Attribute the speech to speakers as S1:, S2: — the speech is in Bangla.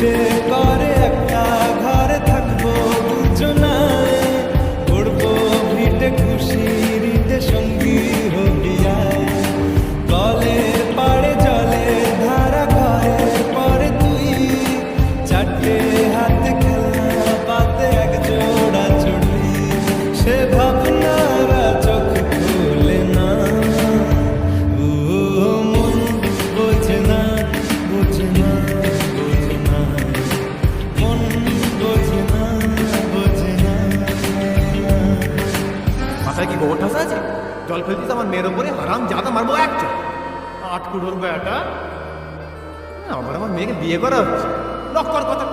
S1: ইচ্ছে করে একটা ঘরে থাকবো দুজনায়, করবো ভিটে খুশির ঈদে সঙ্গী হবিয়ায়। কলের পাড়ে জলের ধারা ঘরের পরে তুই, চারটে হাতে খেলনা পাতে এক জোড়া চড়ি, সে ভাবনারা চোখ খুলে না। ও মন বোঝে না, বোঝে না, বোঝে না, মন বোঝে না, বোঝে না।
S2: মাথায় কি গোবর ঠাসা আছে? জল ফেলতিস আমার মেয়ের ওপরে, হারাম জাদা মারবো একটা। আট কুড়োর বেটা, আমার মেয়েকে বিয়ে করা হচ্ছে, নক কর কথা।